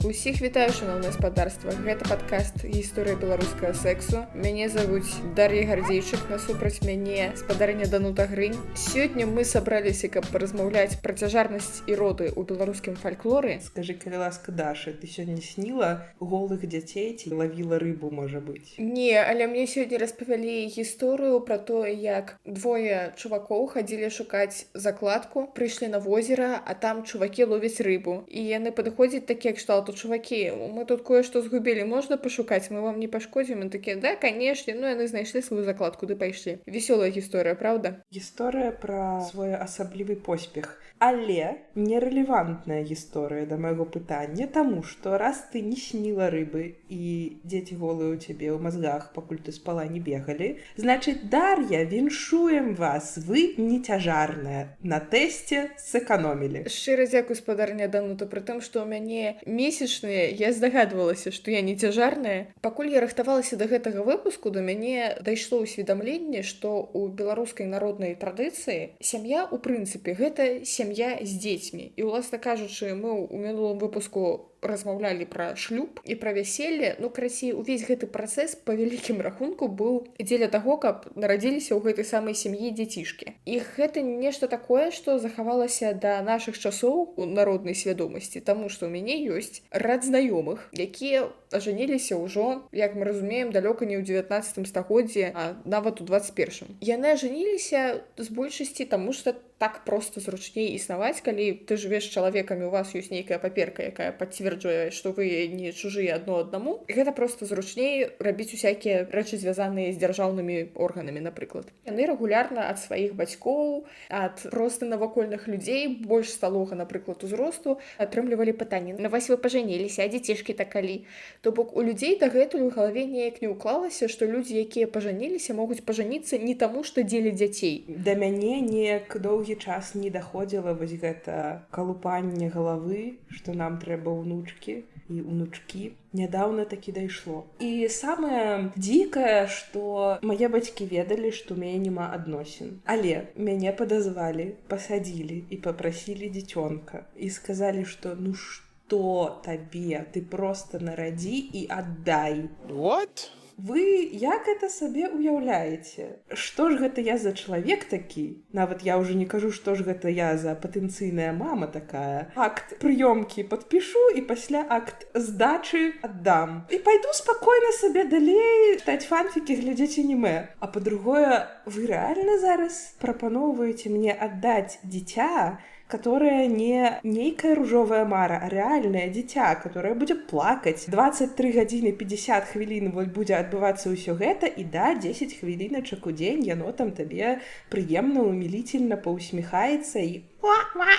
Усіх вітаю, шановне спадарства. Гэта падкаст гісторыя беларускага сексу. Мяне завуць Дар'я Гардзейчык, насупраць мяне спадарыня Данута Грынь. Сёння мы сабраліся, каб паразмаўляць пра цяжарнасць і роды ў беларускім фальклоры. Скажи, калі ласка, Даша, ты сёння сніла голых дзяцей ці лавіла рыбу, можа быць? Не, але мне сёння распавялі гісторыю пра тое, як двое чувакоў хадзілі шукаць закладку, прыйшлі на возера, а там чувакі ловяць рыбу. І яны падыходзяць такія кшталту: чувакі, мы тут кое-што згубілі, можна пашукаць, мы вам не пашкодзім? І такія: да, канешне, ну яны знайшлі сваю закладку, ды пайшлі. Весёлая гісторыя, правда? Гісторыя пра своеасаблівы поспех, але нерэлевантная гісторыя да майго пытання, таму што раз ты не сніла рыбы і дзеці голыя ў цябе ў мазгах, пакуль ты спала, не бегалі, значыць, Дар'я, віншуем вас, вы не цяжарная, на тэсце сэканомілі. Шчыра дзякуй, спадарня Данута, пры тым, што ў мяне месячныя, я здагадвалася, што я не цяжарная. Пакуль я рыхтавалася да гэтага выпуску, да мяне дайшло ўсведамленне, што ў беларускай народнай традыцыі сям'я, у прынцыпе, гэта сям'я з дзецьмі. І, уласна кажучы, мы ў мінулым выпуску размаўлялі пра шлюб і пра вяселле. Ну, красей, увесь гэты працэс па вялікім рахунку быў дзеля таго, каб нарадзіліся ў гэтай самай сям'і дзецішкі. І гэта нешта такое, што захавалася да нашых часоў у народнай свядомасці, таму што ў мяне ёсць рад знаёмых, якія ажаніліся ўжо, як мы разумеем, далёка не ў 19 стагоддзі, а нават у 21. Яны ажаніліся з большасці таму, што так проста зручней існаваць, калі ты жывеш з чалавекамі, у вас ёсць нейкая паперка, якая пацверджуе, што вы не чужыя адно аднаму. Гэта проста зручней рабіць усякія рэчы, звязаныя з дзяржаўнымі органамі, напрыклад. Яны рэгулярна ад сваіх бацькоў, ад проста навакольных людзей, больш сталога, напрыклад, узросту, атрымлівалі пытанні: на вас вы пажаніліся, а дзецішкі-то калі? То бок у людзей дагэтуль у галаве неяк не ўклалася, што людзі, якія пажаніліся, могуць пажаніцца не таму, што дзеля дзяцей. Да мяне неяк доўгі час не даходзіла вось гэта калупанне галавы, што нам трэба ўнучкі і ўнучкі. Нядаўна такі дайшло. І самае дзікае, што мае бацькі ведалі, што ў мяне няма адносін. Але мяне падазвалі, пасадзілі і папрасілі дзіцёнка. І сказалі, што ну што табе, ты проста нарадзі і аддай. What? Вы як это сабе ўяўляеце? Што ж гэта я за чалавек такі? Нават я ўжо не кажу, што ж гэта я за патэнцыйная мама такая. Акт прыёмкі падпішу і пасля акт здачы аддам. І пайду спакойна сабе далей чытаць фанфікі, глядзець анімэ. А па-другое, вы рэальна зараз прапаноўваеце мне аддаць дзіця, которое не нейкая ружовая мара, а реальное дзіця, которое будзе плакаць 23 гадзіны 50 хвілін, вот будзе адбывацца ўсё гэта, і да, 10 хвіліначак у дзень яно там табе прыемна, умілительна паўсміхаецца і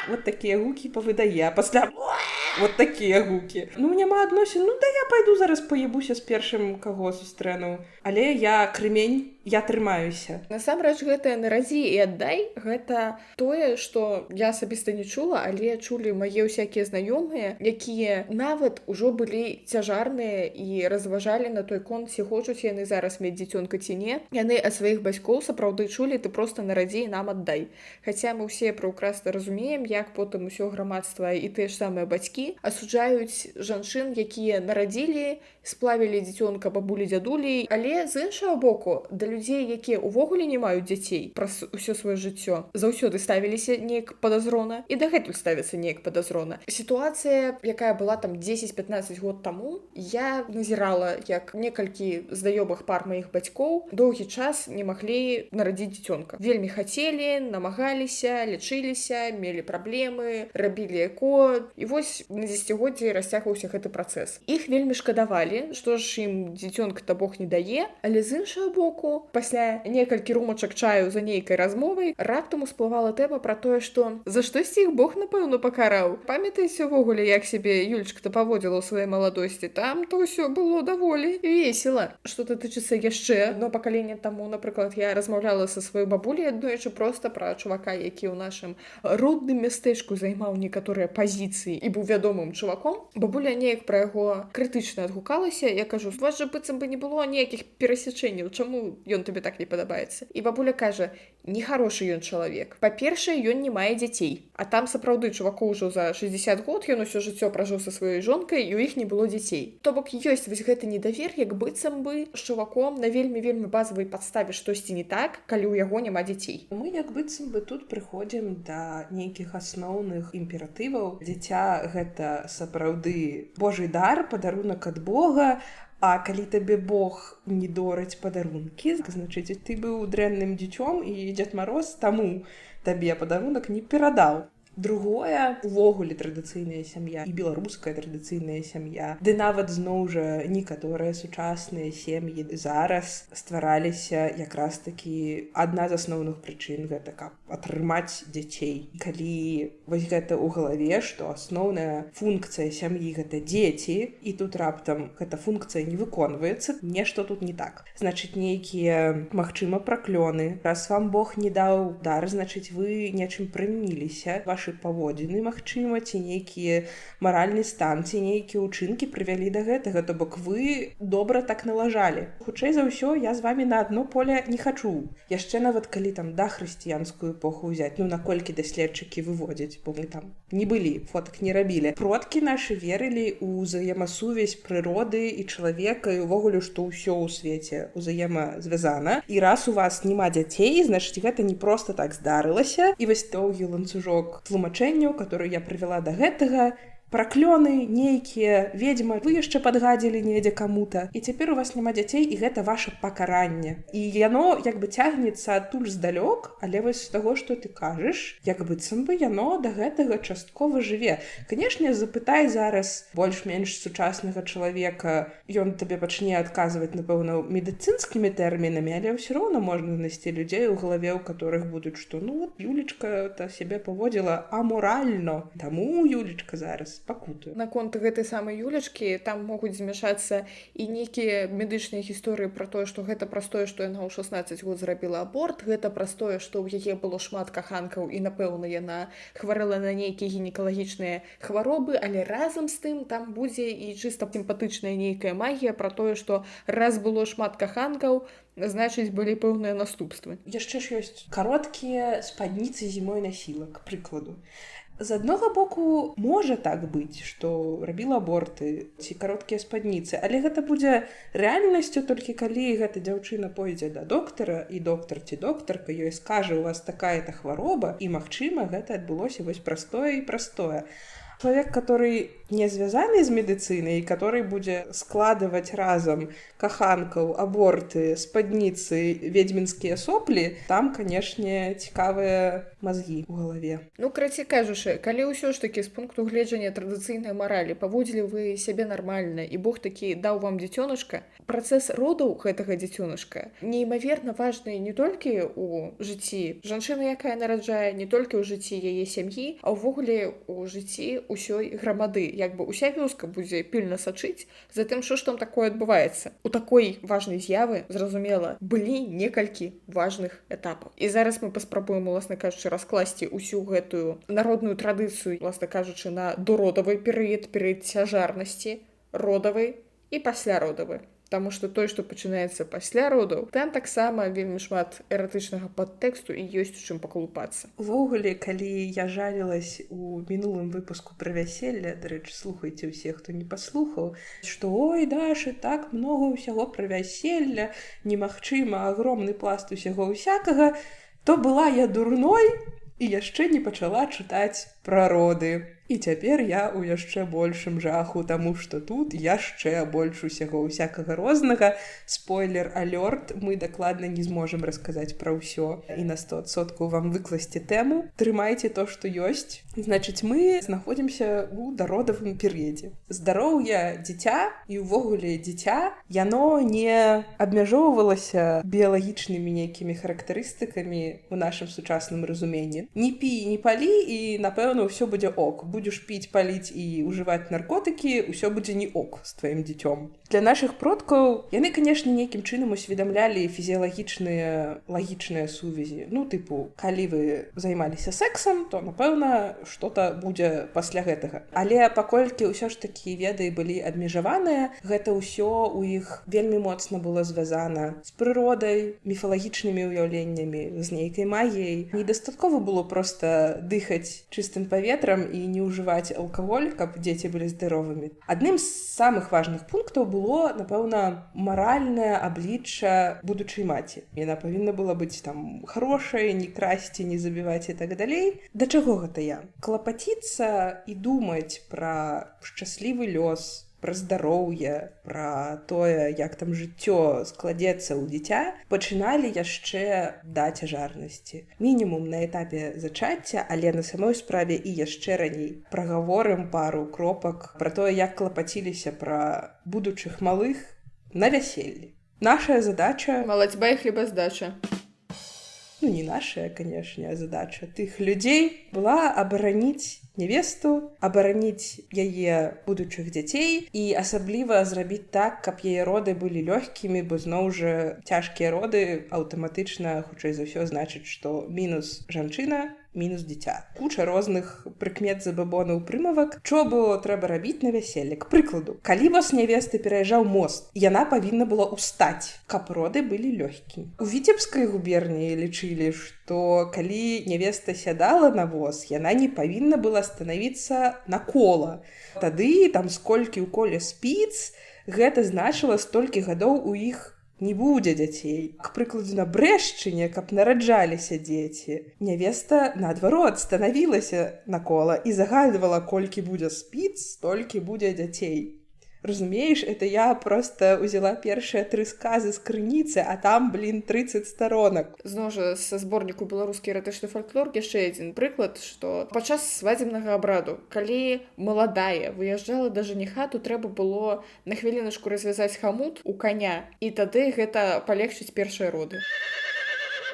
вот такія гукі павыдае, а пасля вот такія гукі. Ну, няма адносін, ну да я пайду зараз паебуся з першым, каго сустрэну. Але я крымень, я трымаюся. Насамрэч, гэтае нарадзі і аддай, гэта тое, што я асабіста не чула, але чулі мае ўсякія знаёмыя, якія нават ужо былі цяжарныя і разважалі на той конт, ці хочуць яны зараз мець дзіцёнка ці не. Яны ад сваіх бацькоў сапраўды чулі: ты проста нарадзі і нам аддай. Хаця мы ўсе праўкрасна разумеем, як потым усё грамадства і тыя ж самыя бацькі асуджаюць жанчын, якія нарадзілі, сплавілі дзіцёнка бабулі, дзядулі. Але з іншага боку, да людзей, якія ўвогуле не маюць дзяцей праз усё сваё жыццё, заўсёды ставіліся неяк падазрона і дагэтуль ставіцца неяк падазрона. Сітуацыя, якая была там 10-15 год таму, я назірала, як некалькі знаёмых пар маіх бацькоў доўгі час не маглі нарадзіць дзіцёнка. Вельмі хацелі, намагаліся, лячыліся, мелі праблемы, рабілі эко. І вось на дзесяцігоддзі расцягваўся гэты працэс. Іх вельмі шкадавалі, што ж ім дзіцёнка-то Бог не дае, але з іншага боку, пасля некалькі румачак чаю за нейкай размовай, раптам усплывала тэма пра тое, што за штосьці іх Бог, напэўна, пакараў. Памятаеце ўвогуле, як сябе Юлечка-то паводзіла ў сваёй маладосці? Там то ўсё было даволі весела. Што датычыцца яшчэ адно пакаленне таму, напрыклад, я размаўляла са сваёй бабуляй аднойчы проста пра чувака, які ў нашым родным мястэчку займаў некаторыя пазіцыі і быў вядомым чуваком. Бабуля неяк пра яго крытычна адгукалася. Я кажу: у вас жа быццам бы не было ніякіх перасячэнняў, чаму ён табе так не падабаецца. І бабуля кажа, нехарошы ён чалавек. Па-першае, ён не мае дзяцей. А там сапраўды чуваку ўжо за 60 год, ён усё жыццё пражыў са сваёй жонкай, і ў іх не было дзяцей. То бок ёсць вось гэты недавер, як быццам бы з чуваком на вельмі базавай падставе штосьці не так, калі ў яго няма дзяцей. Мы як быццам бы тут прыходзім да нейкіх асноўных імператываў. Дзіця гэта сапраўды Божий дар, падарунак ад Бога, а калі табе Бог не дораць падарункі, значыць, ты быў дрэнным дзіцём і Дзед Мароз таму табе падарунак не перадаў. Другое, увогуле традыцыйная сям'я і беларуская традыцыйная сям'я. Ды нават зноў жа некаторыя сучасныя сем'і зараз ствараліся якраз такі адна з асноўных прычын гэта каб атрымаць дзяцей. Калі вось гэта ў галаве, што асноўная функцыя сям'і гэта дзеці, і тут раптам гэта функцыя не выконваецца, нешта тут не так. Значыць, нейкія, магчыма, праклёны. Раз вам Бог не даў дар, значыць, вы нечым прыміліся. Паводзіны, магчыма, ці нейкія маральны стан, ці нейкія ўчынкі прывялі да гэтага, то бок вы добра так налажалі. Хутчэй за ўсё, я з вамі на адно поле не хачу. Яшчэ нават калі там да хрысціянскую эпоху ўзяць, наколькі даследчыкі выводзяць, бо мы там не былі, фотак не рабілі. Продкі нашы верылі ў ўзаемасувязь прыроды і чалавека, і ўвогуле, што ўсё ў свеце ўзаемазвязана. І раз у вас няма дзяцей, значыць, гэта не проста так здарылася. І вось доўгі ланцужок тлумачэнняў, которые я прывяла да гэтага, праклёны нейкія, ведьма, вы яшчэ падгадзілі недзе каму-то, і цяпер у вас няма дзяцей, і гэта ваше пакаранне. І яно як бы цягнецца адтуль здалёк, але вось з таго, што ты кажаш, як быццам бы яно да гэтага часткова жыве. Канешне, запытай зараз больш-менш сучаснага чалавека, ён табе пачне адказваць, напэўна, медыцынскімі тэрмінамі, але ўсё роўна можна знайсці людзей у галаве, у которых будуць, што ну вот Юлечка сябе паводзіла аморальна, таму Юлечка зараз пакутую. Наконт гэтай самай Юлечкі там могуць змяшацца і нейкія медычныя гісторыі пра тое, што гэта праз тое, што яна ў 16 год зрабіла аборт, гэта праз тое, што ў яе было шмат каханкаў і, напэўна, яна хварэла на нейкія гінекалагічныя хваробы, але разам з тым там будзе і чыста сімпатычная нейкая магія пра тое, што раз было шмат каханкаў, значыць, былі пэўныя наступствы. Яшчэ ж ёсць кароткія спадніцы зімой насілак, прыкладу. З аднога боку, можа так быць, што рабіла аборты ці кароткія спадніцы, але гэта будзе рэальнасцю толькі калі гэта дзяўчына пойдзе да доктара, і доктар ці доктарка ёй скажа, у вас такая-то хвароба, і, магчыма, гэта адбылося вось простое і простое. Человек, который не звязаны з медыцынай, который будзе складываць разам каханкаў, аборты, спадніцы, ведьмінскія соплі, там, канешне, цікавыя мазгі ў галаве. Ну, карацей кажучы, калі ўсё ж такі з пункту гледжання традыцыйнай маралі паводзілі вы сябе нармальна, і Бог такі даў вам дзіцёнышка, працэс родаў гэтага дзіцёнышка неймаверна важны не толькі ў жыцці жанчыны, якая нараджае, не толькі ў жыцці яе сям'і, а ўвогуле ў жыцці ўсёй грамады. Як бы уся вёска будзе пільна сачыць за тым, што ж там такое адбываецца. У такой важнай з'явы, зразумела, былі некалькі важных этапаў. І зараз мы паспрабуем, уласна кажучы, раскласці ўсю гэтую народную традыцыю, уласна кажучы, на дородавы перыяд, перыяд цяжарнасці, родавы і пасляродавы. Таму што той, што пачынаецца пасля родаў, там таксама вельмі шмат эратычнага падтэксту і ёсць у чым пакалупацца. Увогуле, калі я жалілась у мінулым выпуску пра вяселле, дарэчы, слухайце ўсе, хто не паслухаў, што ой, Даша, так многа ўсяго пра вяселля, немагчыма, агромны пласт усяго ўсякага, то была я дурной і яшчэ не пачала чытаць пра роды. І цяпер я ў яшчэ большым жаху, таму што тут яшчэ больш усяго ўсякага рознага. Спойлер-алёрт, мы дакладна не зможам расказаць пра ўсё і на 100% вам выкласці тэму. Трымайце то, што ёсць. Значыць, мы знаходзімся ў дародавым перыядзе. Здароўе дзіця і ўвогуле дзіця, яно не абмяжоўвалася біялагічнымі нейкімі характарыстыкамі ў нашым сучасным разуменні. Не пі, не палі і, напэўна, напэўна, ўсё будзе ок. Будзеш піць, паліць і ўжываць наркотыкі, ўсё будзе не ок з тваім дзіцём. Для нашых продкаў яны, канешне, нейкім чынам усведамлялі фізіялагічныя лагічныя сувязі. Ну, тыпу, калі вы займаліся сексам, то, напэўна, што-то будзе пасля гэтага. Але паколькі ўсё ж такі веды былі абмежаваныя, гэта ўсё ў іх вельмі моцна было звязана з прыродай, міфалагічнымі ўяўленнямі, з нейкай магіяй. Недастаткова было проста дыхаць чыстым паветрам і не ўжываць алкаголь, каб дзеці былі здаровымі. Адным з самых важных пунктаў было, напэўна, маральнае аблічча будучай маці. Яна павінна была быць там хорошай, не красці, не забіваць і так далей. Да чаго гэта я? Клапаціцца і думаць пра шчаслівы лёс, пра здароўе, пра тое, як там жыццё складзецца ў дзіця, пачыналі яшчэ да цяжарнасці. Мінімум на этапе зачацця, але на самой справе і яшчэ раней. Прагаворым пару кропак пра тое, як клапаціліся пра будучых малых на вяселлі. Нашая задача... Малацьба і хлебаздача. Ну, не нашая, канешне, а задача тых людзей была абараніць невесту, абараніць яе будучых дзяцей і асабліва зрабіць так, каб яе роды былі лёгкімі, бо зноў жа цяжкія роды аўтаматычна, хутчэй за ўсё, значыць, што мінус жанчына, мінус дзіця. Куча розных прыкмет забабонаў прымавак. Чо было трэба рабіць на вяселле? К прыкладу, калі воз нявесты пераязджаў мост, яна павінна была ўстаць, каб роды былі лёгкімі. У Віцебскай губерніі лічылі, што калі нявеста сядала на воз, яна не павінна была станавіцца на кола. Тады, там сколькі ў коле спіц, гэта значыла, столькі гадоў у іх не будзе дзяцей. К прыкладу, на Брэшчыне, каб нараджаліся дзеці, нявеста, наадварот, станавілася на кола і загадвала, колькі будзе спіц, столькі будзе дзяцей. Разумееш, это я просто узяла першыя 3 сказы з крыніцы, а там, 30 сторонак. Зноў жа, са зборніку беларускі эратычны фальклор яшчэ адзін прыклад, што падчас свадзебнага абраду, калі маладая выязджала да жаніха, то трэба было на хвіліначку развязаць хамут у каня, і тады гэта палегчыць першыя роды.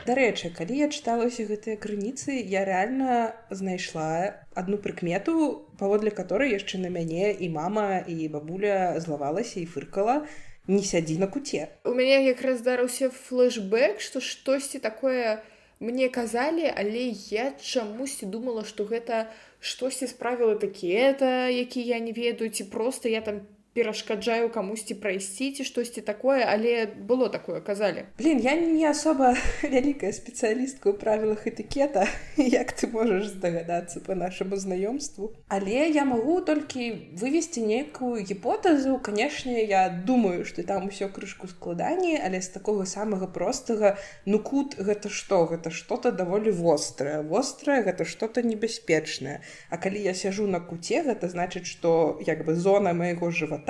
Дарэчы, калі я чытала ўсе гэтыя крыніцы, я рэальна знайшла адну прыкмету, паводле которой яшчэ на мяне і мама, і бабуля злавалася і фыркала: не сядзі на куце. У мяне якраз здарыўся флэшбэк, што штосьці такое мне казалі, але я чамусьці думала, што гэта штосьці з правіла этыкета, які я не ведаю, ці проста я там перашкаджаю камусьці прайсці ці штосьці такое, але было такое, казалі. Я не асоба вялікая спецыялістка ў правілах этыкета, як ты можаш здагадацца па нашаму знаёмству. Але я магу толькі вывесці нейкую гіпотэзу. Канешне, я думаю, што там усё крышку складаней, але з такога самага простага, ну кут гэта што? Гэта што-то даволі вострае. Вострае гэта што-то небяспечнае. А калі я сяжу на куце, гэта значыць, што як бы зона майго жывата,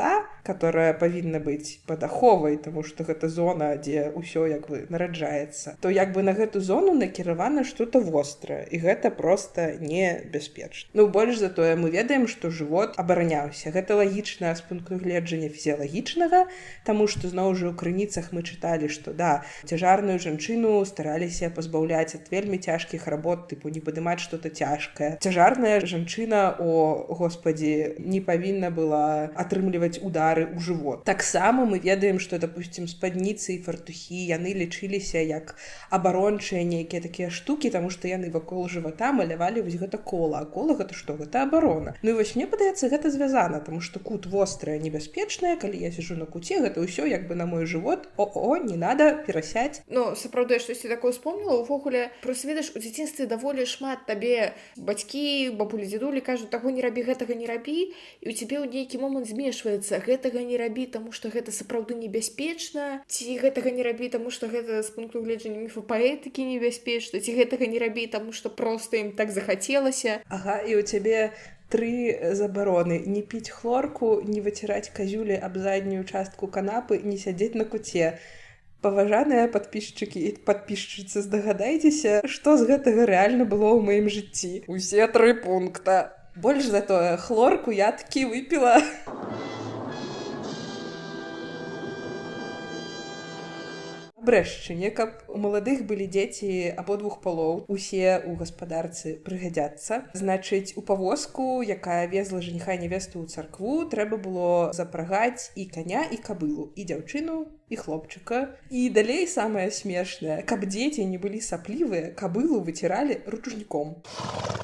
которая павінна быць падаховай, таму што гэта зона, дзе ўсё як бы нараджаецца, то як бы на гэту зону накіравана што-то вострае, і гэта проста небяспечна. Ну, больш за тое, мы ведаем, што жывот абараняўся. Гэта лагічна з пункту гледжання фізіялагічнага, таму што зноў жа ў крыніцах мы чыталі, што да, цяжарную жанчыну стараліся пазбаўляць ад вельмі цяжкіх работ, тыпу не падымаць што-то цяжкае. Цяжарная жанчына, о, господі, не павінна была атрымліваць удары ў жывот. Таксама мы ведаем, што, допустим, спадніцы і фартухі, яны лічыліся як абарончыя нейкія такія штукі, таму што яны вакол жывата малявалі вось гэта кола. А кола гэта што? Гэта абарона. Ну і вось мне падаецца, гэта звязана, таму што кут вострае, небяспечнае, калі я сижу на куце, гэта ўсё як бы на мой жывот. О, не надо, перасядь. Ну, сапраўды, штосьці такое вспомнила, увогуле, просто ведаеш, у дзяцінстве даволі шмат табе бацькі, бабулі, дзедулі кажуць, таго не рабі, гэтага не рабі, і у цябе ў нейкі момант змешваецца гэтага не рабі, таму што гэта сапраўды небяспечна, ці гэтага не рабі, таму што гэта з пункту гледжання міфапаэтыкі небяспечна, ці гэтага не рабі, таму што проста ім так захацелася. Ага, і ў цябе 3 забароны: не піць хлорку, не выціраць казюлі аб заднюю частку канапы, не сядзець на куце. Паважаныя падпісчыкі і падпісчыцы, здагадайцеся, што з гэтага рэальна было ў маім жыцці. Усе 3 пункта. Больш за тое, хлорку я такі выпіла. Брэшчыне, каб у маладых былі дзеці абодвух палоў, усе ў гаспадарцы прыгадзяцца. Значыць, у павозку, якая везла жаніха і нявесту ў царкву, трэба было запрагаць і каня, і кабылу, і дзяўчыну, і хлопчыка. І далей самае смешнае, каб дзеці не былі саплівыя, кабылу выціралі ручніком.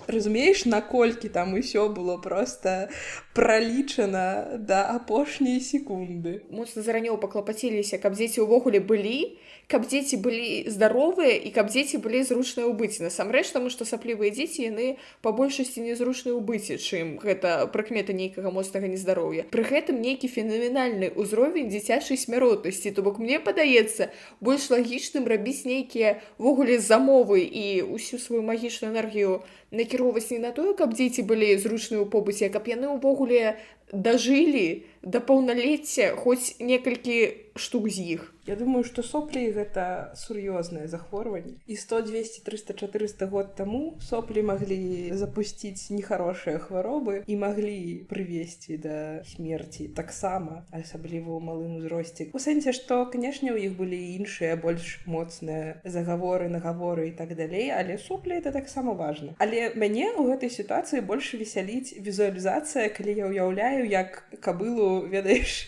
Разумееш, наколькі там усё было проста пралічана да апошняй секунды. Моцна зараней паклапаціліся, каб дзеці ўвогуле былі, каб дзеці былі здаровыя і каб дзеці былі зручныя ў быце. Насамрэч, таму што саплівыя дзеці, яны па большасці незручныя ў быце, чым гэта прыкмета нейкага моцнага нездароўя. Пры гэтым нейкі фенаменальны ўзровень дзіцячай смяротнасці. То бок, мне падаецца, больш лагічным рабіць нейкія ўвогуле замовы і ўсю сваю магічную энергію накіроўваць не на тое, каб дзеці былі зручныя ў побыце, а каб яны ўвогуле дажылі да паўналецця хоць некалькі штук з іх. Я думаю, што соплі гэта сур'ёзнае захворванне. І 100, 200, 300, 400 год таму соплі маглі запусціць нехарошыя хваробы і маглі прывесці да смерці таксама, асабліва ў малым узросце. У сэнсе, што, канешне, у іх былі іншыя, больш моцныя загаворы, нагаворы і так далей, але соплі это таксама важна. Але мяне ў гэтай сітуацыі больш весяліць візуалізацыя, калі я ўяўляю, як кабылу, ведаеш,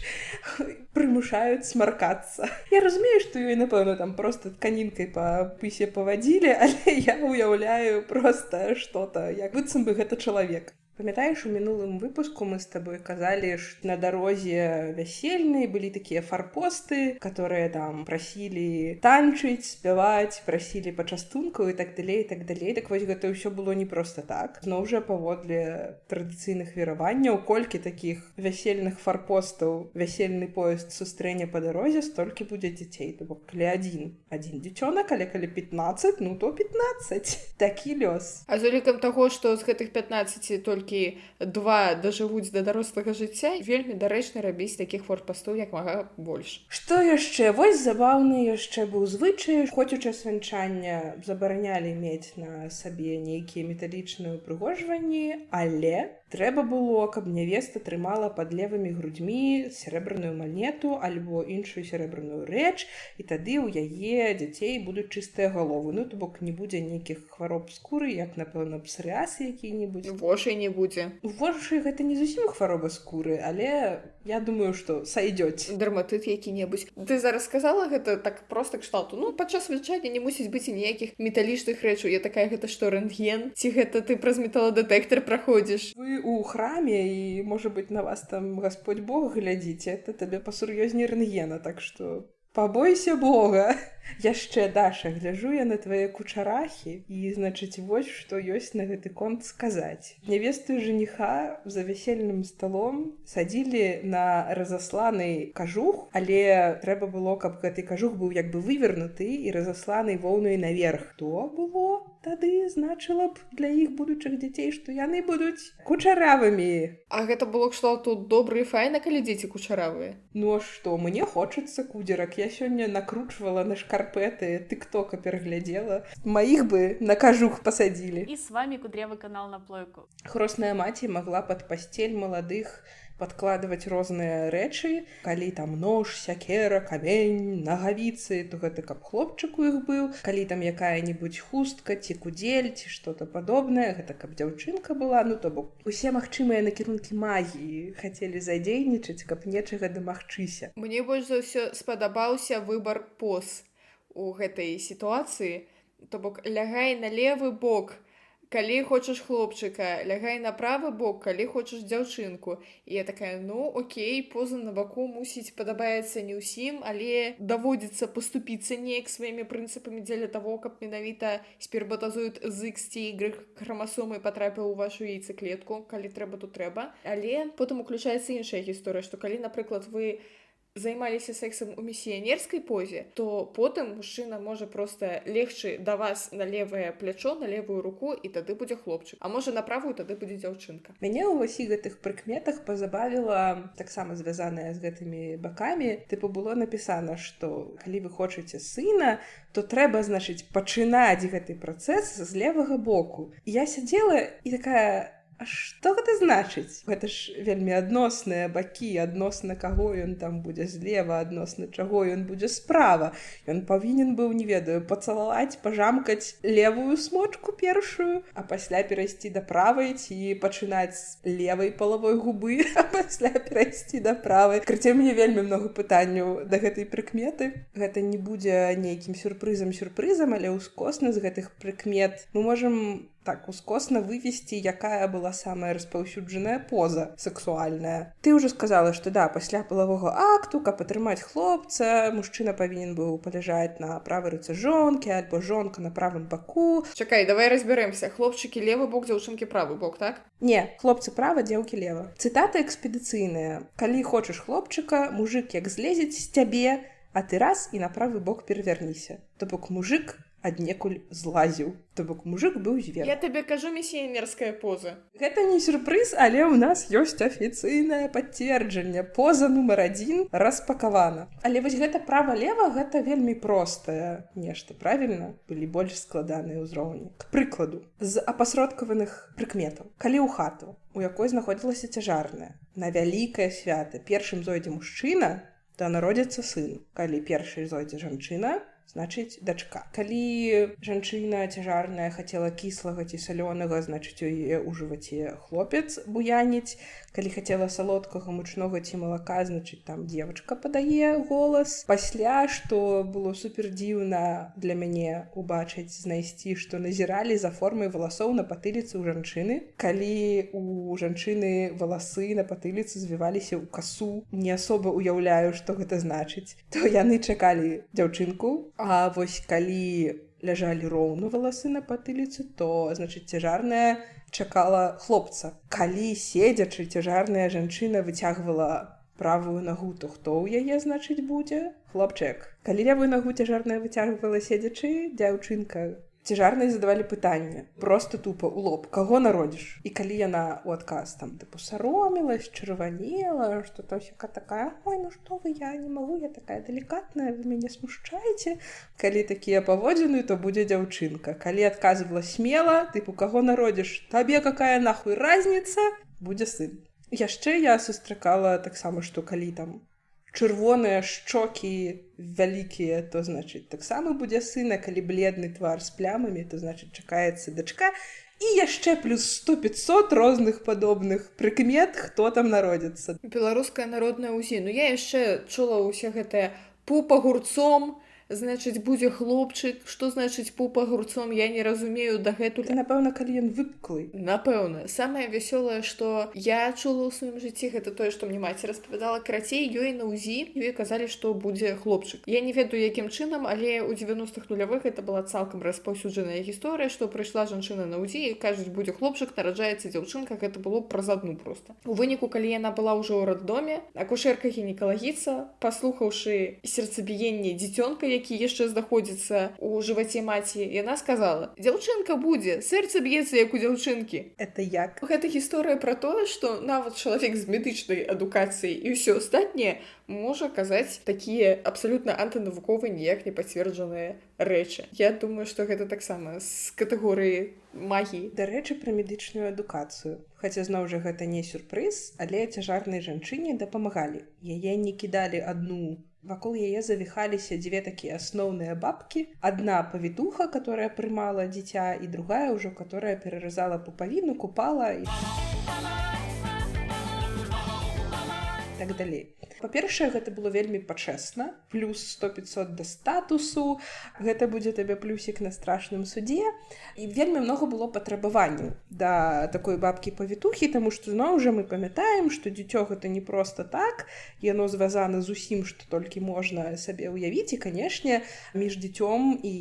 прымушаюць смаркацца. Я разумею, што ёй, напэўна, там проста тканінкай па пысе павадзілі, але я ўяўляю проста што-то, як быццам бы гэта чалавек. Памятаеш, у мінулым выпуску мы з табой казалі, што на дарозе вясельнай былі такія фарпосты, которые там прасілі танчыць, спяваць, прасілі пачастункаў і так далей, і так далей. Так вось гэта ўсё было не проста так. Зноў жа паводле традыцыйных вераванняў, колькі такіх вясельных фарпостаў вясельны поезд сустрэне па дарозе, столькі будзе дзяцей. То бок, калі адзін дзіцёнак, але калі 15, ну то 15. Такі лёс. А з улікам таго, што з гэтых 15 толькі 2 дажывуць да дарослага жыцця, вельмі дарэчна рабіць такіх форпастаў як мага больш. Што яшчэ? Вось забаўны яшчэ быў звычай. Хоць у час вянчання забаранялі мець на сабе нейкія металічныя ўпрыгожванні, але трэба было, каб нявеста трымала пад левымі грудзьмі сярэбраную манету альбо іншую сярэбраную рэч, і тады ў яе дзяцей будуць чыстыя галовы. Ну, то бок не будзе нейкіх хвароб скуры, як, напэўна, псарыаз які-небудзь. Вошай не будзе. Вошай гэта не зусім хвароба скуры, але я думаю, што сайдёць. Дэрматыт які-небудзь. Ты зараз сказала гэта так проста кшталту. Ну, падчас вянчання не мусіць быць і ніякіх металічных рэчаў. Я такая, гэта што, рэнтген? Ці гэта ты праз металадэтэктар праходзіш? Вы у храме, і, можа быць, на вас там Гасподь Бог глядзіце, это табе пасур'ёзней рэнтгена, так што пабойся Бога. Яшчэ, Даша, гляжу я на твае кучарахі, і, значыць, вось што ёсць на гэты конт сказаць. Нявесту і жаніха за вясельным сталом садзілі на разасланы кажух, але трэба было, каб гэты кажух быў як бы вывернуты і разасланы воўнай наверх. То было тады значыла б для іх будучых дзяцей, што яны будуць кучаравымі. А гэта было кшталту добра і файна, калі дзеці кучаравыя? Ну а што, мне хочацца кудзерак. Я сёння накручвала на шкарпеты, тыктока пераглядзела. Маіх бы на кажух пасадзілі. І з вами кудрявы канал на плойку. Хросная маці магла пад пасцель маладых падкладваць розныя рэчы. Калі там нож, сякера, камень, нагавіцы, то гэта каб хлопчык у іх быў. Калі там якая-небудзь хустка ці кудзель, ці што-то падобнае, гэта каб дзяўчынка была. Ну, то бок, усе магчымыя накірункі магіі хацелі задзейнічаць, каб нечага дамагчыся. Мне больш за ўсё спадабаўся выбар поз у гэтай сітуацыі. То бок, лягай на левы бок, калі хочаш хлопчыка, лягай на правы бок, калі хочаш дзяўчынку. І я такая, ну, окей, поза на баку мусіць падабаецца не ўсім, але даводзіцца паступіцца неяк сваімі прынцыпамі дзеля таго, каб менавіта сперматазоід з X ці Y храмасомы патрапіў у вашу яйцаклетку, калі трэба, то трэба. Але потым уключаецца іншая гісторыя, што калі, напрыклад, вы займаліся сексам у місіянерскай позе, то потым мужчына можа проста легчы да вас на левае плячо, на левую руку, і тады будзе хлопчык. А можа на правую, тады будзе дзяўчынка. Мяне ў усіх гэтых прыкметах пазабавіла, таксама звязаная з гэтымі бакамі, тыпу было напісана, што калі вы хочаце сына, то трэба, значыць, пачынаць гэты працэс з левага боку. І я сядзела і такая, А што гэта значыць? Гэта ж вельмі адносныя бакі, адносна каго ён там будзе злева, адносна чаго ён будзе справа. Ён павінен быў, не ведаю, пацалаваць, пажамкаць левую смочку першую, а пасля перайсці да правай ці пачынаць з левай палавой губы, а пасля перайсці да правай. Карацей, мне вельмі много пытанняў да гэтай прыкметы. Гэта не будзе нейкім сюрпрызам, але ускосна з гэтых прыкмет мы можам так ускосна вывесці, якая была самая распаўсюджаная поза сексуальная. Ты ўжо сказала, што да, пасля палавога акту, каб атрымаць хлопца, мужчына павінен быў паляжаць на правай руцэ жонкі, альбо жонка на правым баку. Чакай, давай разбярэмся. Хлопчыкі левы бок, дзяўчынкі правы бок, так? Не, хлопцы права, дзеўкі лева. Цытата экспедыцыйная. Калі хочаш хлопчыка, мужик як злезець з цябе, а ты раз і на правы бок перавярніся. То бок мужик аднекуль злазіў. То бок мужик быў зверх. Я табе кажу, місіянерская поза. Гэта не сюрпрыз, але ў нас ёсць афіцыйнае пацверджанне. Поза нумар 1 распакавана. Але вось гэта права-лева, гэта вельмі простае нешта, правільна? Былі больш складаныя ўзроўні. К прыкладу, з апасродкаваных прыкметаў. Калі ў хату, у якой знаходзілася цяжарная, на вялікае свята першым зойдзе мужчына, то народзіцца сын. Калі першай зойдзе жанчына, значыць, дачка. Калі жанчына цяжарная хацела кіслага ці салёнага, значыць, у яе ў жываце хлопец буяніць. Калі хацела салодкага, мучнога ці малака, значыць, там дзевачка падае голас. Пасля, што было супер дзіўна для мяне убачыць, знайсці, што назіралі за формай валасоў на патыліцы ў жанчыны. Калі у жанчыны валасы на патыліцы звіваліся ў касу, не асоба уяўляю, што гэта значыць, то яны чакалі дзяўчынку. А вось калі ляжалі роўна валасы на патыліцы, то, значыць, цяжарная чакала хлопца. Калі седзячы цяжарная жанчына выцягвала правую нагу, то хто ў яе, значыць, будзе? Хлопчык. Калі левую нагу цяжарная выцягвала седзячы, дзяўчынка. Цяжарнай задавалі пытанне, проста тупа ў лоб, каго народзіш? І калі яна ў адказ там тыпу саромілась, чырванела, што там всяка такая: ой, ну што вы, я не магу, я такая далікатная, вы мяне смушчаеце. Калі такія паводзіны, то будзе дзяўчынка. Калі адказвала смела, тыпу каго народзіш? Табе какая нахуй разница? Будзе сын. Яшчэ я сустракала таксама, што калі там чырвоныя шчокі вялікія, то, значыць, таксама будзе сына. Калі бледны твар з плямамі, то, значыць, чакаецца дачка. І яшчэ плюс 100-500 розных падобных прыкмет, хто там народзіцца. Беларуская народная УЗІ. Ну, я яшчэ чула ўсе гэтыя пупа гурцом, значыць, будзе хлопчык. Што значыць пупа гурцом, я не разумею дагэтуль. Напэўна, калі ён выпуклы. Напэўна. Самае вясёлае, што я чула ў сваім жыцці, гэта тое, што мне маці распавядала. Карацей, ёй на УЗІ, ёй казалі, што будзе хлопчык. Я не ведаю, якім чынам, але ў 90-х нулявых гэта была цалкам распаўсюджаная гісторыя, што прыйшла жанчына на УЗІ і кажуць, будзе хлопчык, нараджаецца дзяўчынка. Гэта было праз адну проста. У выніку, калі яна была ўжо ў роддоме, акушэрка-гінекалагіца, паслухаўшы сердцебіенне дзіцёнка, які яшчэ знаходзіцца ў жываце маці, яна сказала: дзяўчынка будзе, сэрца б'ецца як у дзяўчынкі. Это як? Гэта гісторыя пра тое, што нават чалавек з медычнай адукацыяй і ўсё астатняе можа казаць такія абсалютна антынавуковыя, ніяк не пацверджаныя рэчы. Я думаю, што гэта таксама з катэгорыі магіі. Дарэчы, пра медычную адукацыю. Хаця, зноў жа, гэта не сюрпрыз, але цяжарнай жанчыне дапамагалі. Яе не кідалі адну. Вакол яе завіхаліся дзве такія асноўныя бабкі. Адна павітуха, которая прымала дзіця, і другая ўжо, которая пераразала пупавіну, купала і так далей. Па-першае, гэта было вельмі пачэсна, плюс 100-500 да статусу, гэта будзе табе плюсік на страшным судзе, і вельмі многа было патрабаванняў да такой бабкі-павітухі, таму што зноў жа мы памятаем, што дзіцё гэта не проста так, яно звязана з усім, што толькі можна сабе ўявіць, і, канешне, між дзіцём і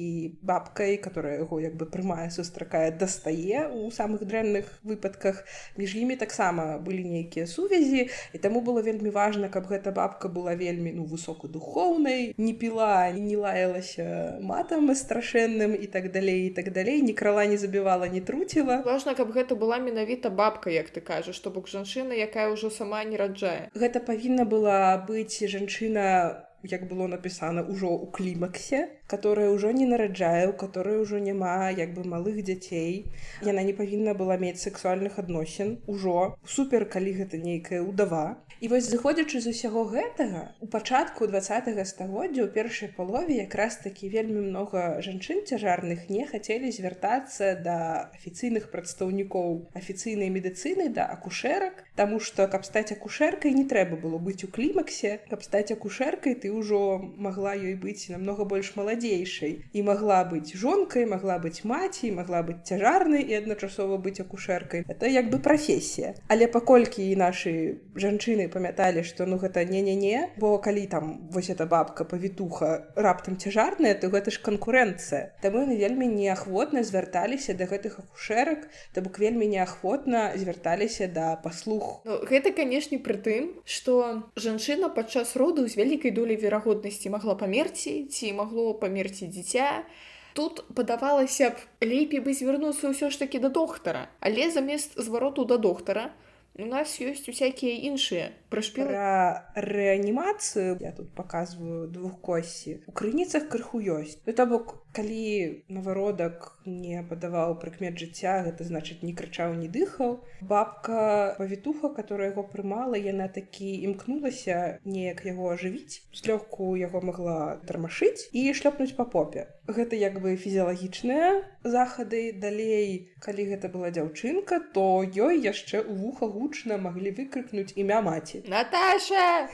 бабкай, которая яго як бы прымае, сустракае, дастае ў самых дрэнных выпадках, між імі таксама былі нейкія сувязі, і таму было вельмі важна, каб гэта бабка была вельмі высокадухоўнай, не піла, не лаялася матам страшэнным і так далей, не крала, не забівала, не труціла. Важна, каб гэта была менавіта бабка, як ты кажаш, то бок жанчына, якая ўжо сама не раджае. Гэта павінна была быць жанчына, як было напісана, ужо ў клімаксе, которая ўжо не нараджае, у которой ўжо няма як бы малых дзяцей. Яна не павінна была мець сексуальных адносін ужо супер, калі гэта нейкая ўдава. І вось зыходзячы з усяго гэтага, у пачатку 20-го стагоддзя ў першай палове якраз такі вельмі многа жанчын цяжарных не хацелі звяртацца да афіцыйных прадстаўнікоў афіцыйнай медыцыны, да акушэрак, таму што каб стаць акушэркай не трэба было быць у клімаксе, каб стаць акушэркай ты ўжо магла ёй быць намнога больш маладзейшай і магла быць жонкай, магла быць маці, магла быць цяжарнай і адначасова быць акушэркай. Это як бы прафесія. Але паколькі і нашы жанчыны памяталі, што ну гэта не-не-не, бо калі там вось эта бабка павітуха раптам цяжарная, то гэта ж канкурэнцыя. Таму яны вельмі неахвотна звярталіся да гэтых акушэрак, то бок вельмі неахвотна звярталіся да паслуг. Ну, гэта, канешне, пры тым, што жанчына падчас роду з вялікай долей верагоднасці магла памерці ці магло памерці дзіця. Тут падавалася б лепей бы звярнуцца ўсё ж такі да доктара, але замест звароту да доктара у нас ёсць усякія іншыя прышпілы. Пра рэанімацыю я тут паказваю двухкосці. У крыніцах крыху ёсць. То бок, калі новородак не падаваў прыкмет жыцця, гэта значыць не крычаў, не дыхаў. Бабка-павітуха, которая яго прымала, яна такі імкнулася неяк яго ажывіць. Злёгку яго магла тармашыць і шлёпнуць па попе. Гэта як бы фізіялагічныя захады. Далей, калі гэта была дзяўчынка, то ёй яшчэ ў вуха гучна маглі выкрыкнуць імя маці. Наташа!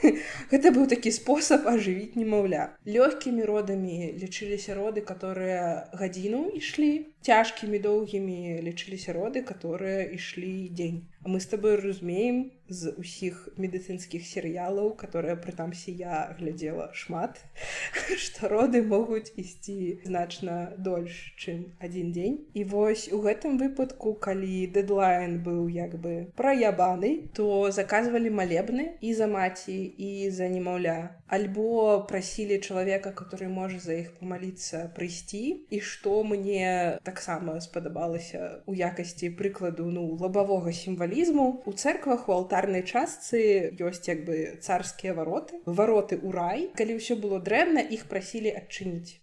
Гэта быў такі спосаб ажывіць немаўля. Лёгкімі родамі лічыліся роды, которые гадзіну ішлі. Цяжкімі доўгімі лічыліся роды, которые ішлі дзень. А мы з табой разумеем з усіх медыцынскіх серыялаў, которые прытамсі я глядзела шмат, што роды могуць ісці значна дольш, чым адзін дзень. І вось у гэтым выпадку, калі дэдлайн быў як бы праябаны, то заказвалі малебны і за маці, і за немаўля. Альбо прасілі чалавека, который можа за іх памаліцца, прыйсці. І што мне таксама спадабалася у якасці прыкладу лабавога сімвалізму. У цэрквах у алтарнай частцы ёсць як бы царскія вароты, вароты ў рай. Калі ўсё было дрэнна, іх прасілі адчыніць.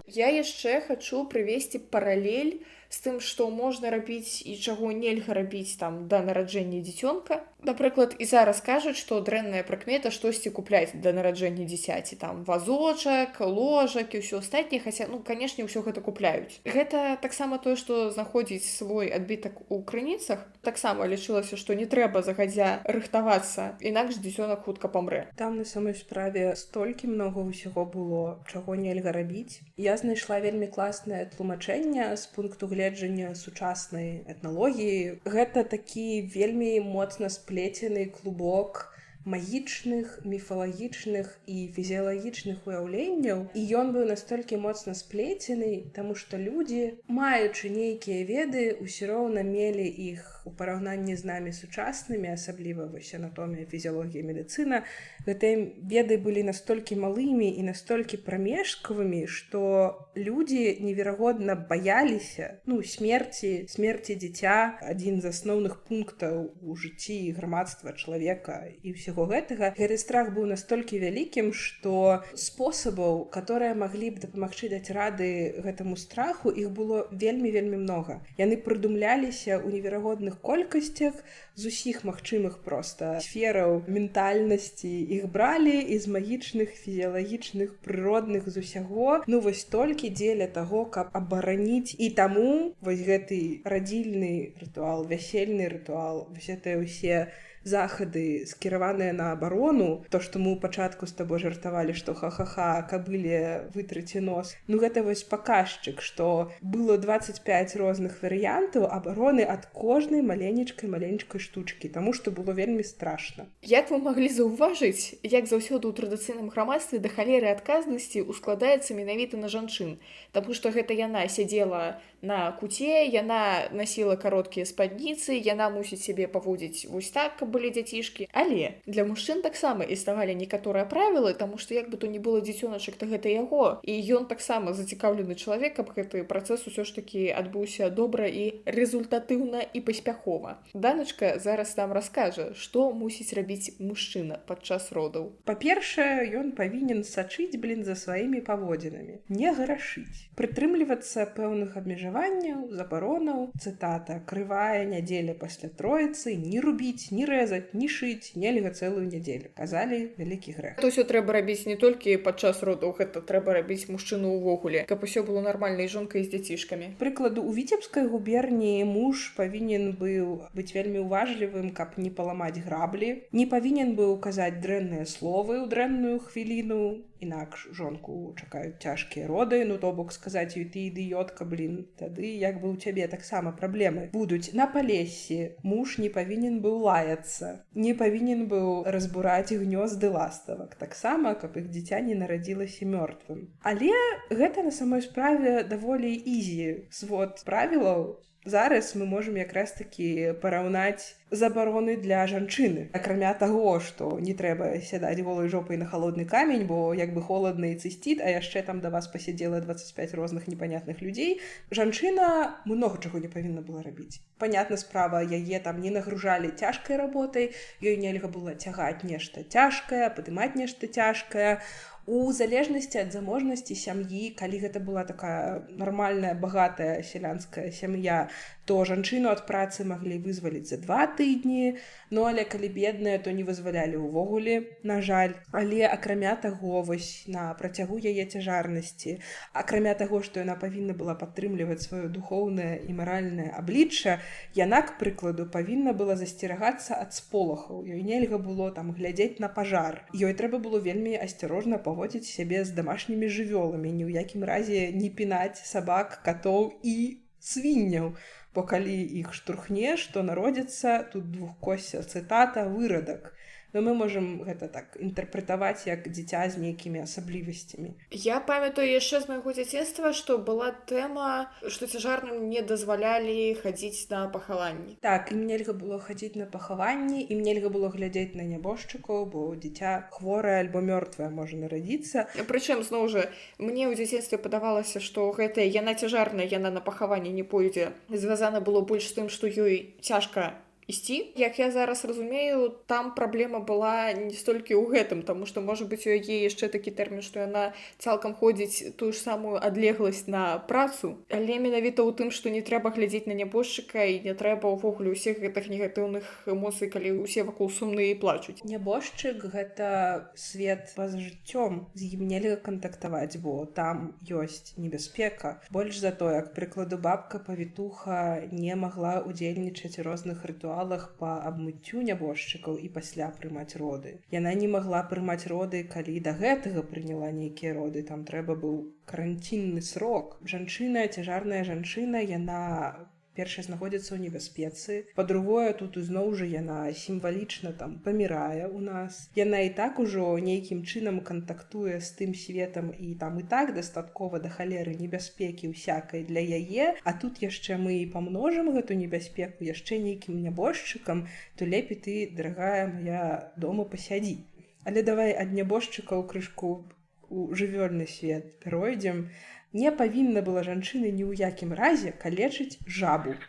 Я яшчэ хачу прывесці паралель з тым, што можна рабіць і чаго нельга рабіць там да нараджэння дзіцёнка. Напрыклад, і зараз кажуць, што дрэнная прыкмета штосьці купляць да нараджэння дзіцяці. Там вазочак, ложак і ўсё астатняе, хаця, канешне, ўсё гэта купляюць. Гэта таксама тое, што знаходзіць свой адбітак у крыніцах. Таксама лічылася, што не трэба загадзя рыхтавацца, інакш дзіцёнак хутка памрэ. Там на самой справе столькі многа ўсяго было, чаго нельга рабіць. Я знайшла вельмі класнае тлумачэнне з пункту гледжання сучаснай этналогіі. Гэта такі вельмі моцна сплецены клубок магічных, міфалагічных і фізіялагічных уяўленняў. І ён быў настолькі моцна сплецены, таму што людзі, маючы нейкія веды, усё роўна мелі іх у параўнанні з намі сучаснымі, асабліва вось анатомія, фізіялогія, медыцына. Гэтыя веды былі настолькі малымі і настолькі прамежкавымі, што людзі неверагодна баяліся смерці дзіця. Адзін з асноўных пунктаў у жыцці грамадства чалавека і ўсяго гэтага. Гэты страх быў настолькі вялікім, што спосабаў, которые маглі б дапамагчы даць рады гэтаму страху, іх было вельмі-вельмі многа. Яны прыдумляліся ў неверагодных колькасцях з усіх магчымых проста сфераў ментальнасці. Іх бралі з магічных, фізіялагічных, прыродных, з усяго. Вось толькі дзеля таго, каб абараніць. І таму вось гэты радзільны рытуал, вясельны рытуал, вось гэтыя ўсе захады, скіраваныя на абарону, то, што мы ў пачатку з табой жартавалі, што ха-ха-ха, кабыле вытрыце нос. Гэта вось паказчык, што было 25 розных варыянтаў абароны ад кожнай маленечкай штучкі, таму што было вельмі страшна. Як вы маглі заўважыць, як заўсёды ў традыцыйным грамадстве да халеры адказнасці ускладаецца менавіта на жанчын, таму што гэта яна сядзела на куце, яна насіла кароткія спадніцы, яна мусіць сябе паводзіць вось так, каб былі дзяцішкі, але для мужчын таксама існавалі некаторыя правілы, таму што як бы то не было дзіцёначак, то гэта яго, і ён таксама зацікаўлены чалавек, каб гэты працэс усё ж такі адбыўся добра і результатыўна і паспяхова. Даначка зараз нам раскажа, што мусіць рабіць мужчына падчас родаў. Па-першае, ён павінен сачыць, за сваімі паводзінамі, не грашыць, прытрымлівацца пэўных абмежаванняў, забаронаў, цытата, крывая нядзеля пасля Троіцы, не рубіць, не рэзаць, не шыць, нельга цэлую нядзелю. Казалі, вялікі грэх. Это ўсё трэба рабіць не толькі падчас родаў, гэта трэба рабіць мужчыну ўвогуле, каб усё было нармальна і жонкай з дзяцішкамі. Прыкладу, у Віцебскай губерніі муж павінен быў быць вельмі уважлівым, каб не паламаць граблі, не павінен быў казаць дрэнныя словы ў дрэнную хвіліну, інакш жонку чакаюць цяжкія роды, ну то бок сказаць ёй ты ідыётка, тады як бы ў цябе таксама праблемы будуць. На Палессі муж не павінен быў лаяцца, не павінен быў разбураць гнёзды ластавак, таксама, каб іх дзіця не нарадзілася мёртвым. Але гэта на самой справе даволі ізі свод правілаў. Зараз мы можам якраз такі параўнаць забароны для жанчыны. Акрамя таго, што не трэба сядаць голай жопай на халодны камень, бо як бы холадна і цысціт, а яшчэ там да вас пасядзела 25 розных непанятных людзей. Жанчына многа чаго не павінна была рабіць. Панятна справа, яе там не нагружалі цяжкай работай, ёй нельга было цягаць нешта цяжкае, падымаць нешта цяжкае. У залежнасці ад заможнасці сям'і, калі гэта была такая нармальная, багатая сялянская сям'я, то жанчыну ад працы маглі вызваліць за 2 тыдні, ну але калі бедная, то не вызвалялі ўвогуле, на жаль. Але акрамя таго, вось на працягу яе цяжарнасці, акрамя таго, што яна павінна была падтрымліваць сваё духоўнае і маральнае аблічча, яна, к прыкладу, павінна была засцерагацца ад сполахаў. Ёй нельга было там глядзець на пажар. Ёй трэба было вельмі асцярожна паводзіць сябе з дамашнімі жывёламі, ні ў якім разе не пінаць сабак, катоў і свінняў, бо калі іх штурхне, што народзіцца, тут двухкосся, цытата, вырадак. Но мы можам гэта так інтэрпрэтаваць як дзіця з нейкімі асаблівасцямі. Я памятаю яшчэ з майго дзяцінства, што была тэма, што цяжарным не дазвалялі хадзіць на пахаванні. Так, ім нельга было хадзіць на пахаванні, ім нельга было глядзець на нябожчыкаў, бо дзіця хворае альбо мёртвае можа нарадзіцца. Прычым, зноў жа, мне ў дзяцінстве падавалася, што гэтая яна цяжарная, яна на пахаванне не пойдзе. Звязана было больш з тым, што ёй цяжка ісці. Як я зараз разумею, там праблема была не столькі ў гэтым, таму што, можа быць, у яе яшчэ такі тэрмін, што яна цалкам ходзіць тую ж самую адлегласць на працу, але менавіта ў тым, што не трэба глядзець на нябожчыка і не трэба ўвогуле ўсіх гэтых негатыўных эмоцый, калі ўсе вакол сумныя і плачуць. Нябожчык — гэта свет па-за жыццём, з ім нельга кантактаваць, бо там ёсць небяспека. Больш за тое, к прыкладу, бабка-павітуха не магла ўдзельнічаць у розных рытуалах па абмыццю нябожчыкаў і пасля прымаць роды. Яна не магла прымаць роды, калі да гэтага прыняла нейкія роды, там трэба быў каранцінны срок. Жанчына, цяжарная жанчына, яна першая знаходзіцца ў небяспецы. Па-другое, тут ізноў жа яна сімвалічна там памірае ў нас. Яна і так ужо нейкім чынам кантактуе з тым светам і там і так дастаткова да халеры небяспекі ўсякай для яе, а тут яшчэ мы і памножым гэту небяспеку яшчэ нейкім нябожчыкам, то лепей ты, дарагая моя, дома пасядзі. Але давай ад нябожчыкаў крышку у жывёльны свет перайдзем. Не павінна была жанчына ні ў якім разе калечыць жабу,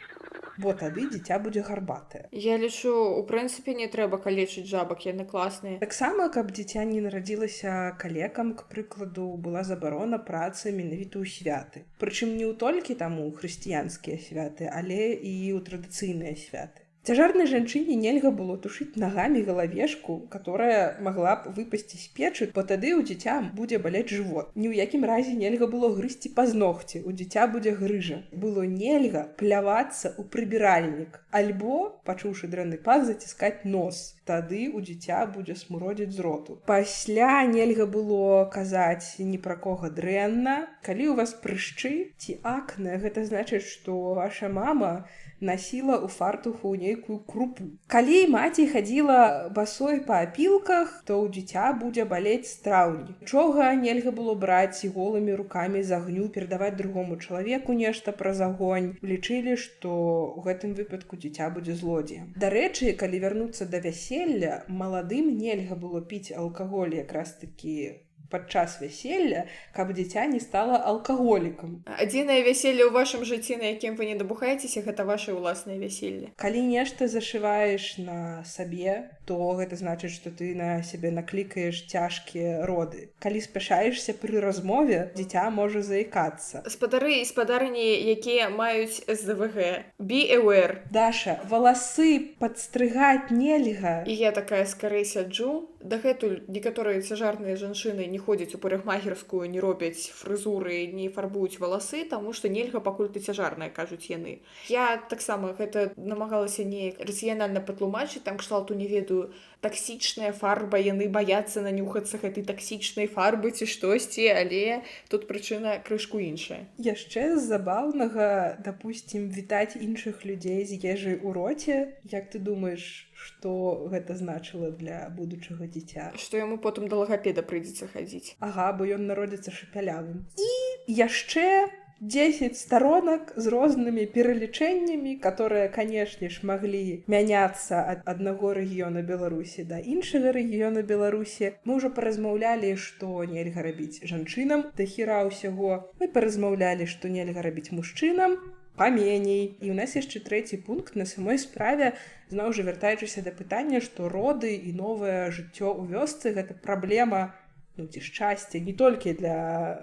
бо тады дзіця будзе гарбатае. Я лічу, у прынцыпе, не трэба калечыць жабак, яны класныя. Таксама, каб дзіця не нарадзілася калекам, к прыкладу, была забарона працы менавіта ў святы. Прычым не ў толькі там у хрысціянскія святы, але і ў традыцыйныя святы. Цяжарнай жанчыне нельга было тушыць нагамі галавешку, которая магла б выпасці з печы, бо тады ў дзіця будзе балець жывот. Ні ў якім разе нельга было грызці пазногці, у дзіця будзе грыжа. Было нельга плявацца ў прыбіральнік, альбо, пачуўшы дрэнны пах, заціскаць нос. Тады ў дзіця будзе смуродзіць з роту. Пасля нельга было казаць ні пра кога дрэнна. Калі ў вас прышчы ці акне, гэта значыць, што ваша мама насіла ў фартуху нейкую крупу. Калі маці хадзіла басой па апілках, то ў дзіця будзе балець страўнік. Нічога нельга было браць і голымі рукамі з агню перадаваць другому чалавеку нешта праз агонь. Лічылі, што ў гэтым выпадку дзіця будзе злодзеем. Дарэчы, калі вярнуцца да вяселля, маладым нельга было піць алкаголь якраз такі падчас вяселля, каб дзіця не стала алкаголікам. Адзінае вяселле ў вашым жыцці, на якім вы не дабухаецеся, гэта ваше ўласнае вяселле. Калі нешта зашываеш на сабе, то гэта значыць, што ты на сябе наклікаеш цяжкія роды. Калі спяшаешся пры размове, дзіця можа заікацца. Спадары і спадарыні, якія маюць СДВГ. Be aware. Даша, валасы падстрыгаць нельга. І я такая скарэй сяджу. Дагэтуль некаторыя цяжарныя жанчыны не ходзяць у парикмахерскую, не робяць фрызуры, не фарбуюць валасы, таму што нельга, пакуль ты цяжарная, кажуць яны. Я таксама гэта намагалася неяк рацыянальна патлумачыць, там кшталту не ведаю, таксічная фарба, яны баяцца нанюхацца гэтай таксічнай фарбы ці штосьці, але тут прычына крышку іншая. Яшчэ з забаўнага, дапусцім, вітаць іншых людзей з ежай у роце. Як ты думаеш, што гэта значыла для будучага дзіця? Што яму потым да лагапеда прыйдзецца хадзіць. Ага, бо ён народзіцца шапялявым. І яшчэ 10 сторонак з рознымі пералічэннямі, которые, канешне ж, маглі мяняцца ад аднаго рэгіёна Беларусі да іншага рэгіёна Беларусі. Мы ўжо паразмаўлялі, што нельга рабіць жанчынам да хіра ўсяго. Мы паразмаўлялі, што нельга рабіць мужчынам паменей. І ў нас яшчэ трэці пункт на самой справе, зноў жа вяртаючыся да пытання, што роды і новае жыццё ў вёсцы — гэта праблема, ці шчасце не толькі для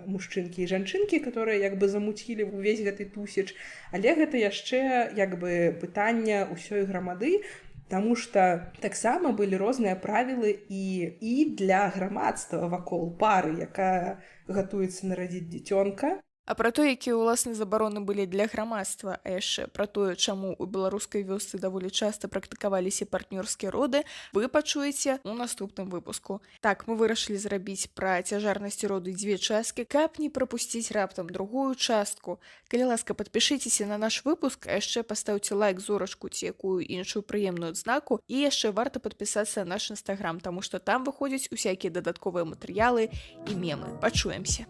мужчынкі і жанчынкі, которые як бы замуцілі ўвесь гэты тусіч, але гэта яшчэ як бы пытанне ўсёй грамады, таму што таксама былі розныя правілы і для грамадства вакол пары, якая гатуецца нарадзіць дзіцёнка. А пра то, якія ўласна забароны былі для грамадства, а яшчэ пра тое, чаму ў беларускай вёсцы даволі часта практыкаваліся партнёрскія роды, вы пачуеце ў наступным выпуску. Так, мы вырашылі зрабіць пра цяжарнасці роду 2 часткі, каб не прапусціць раптам другую частку. Калі ласка, падпішыцеся на наш выпуск, а яшчэ пастаўце лайк, зорачку ці якую іншую прыемную адзнаку, і яшчэ варта падпісацца на наш інстаграм, таму што там выходзяць усякія дадатковыя матэрыялы і мемы. Пачуемся!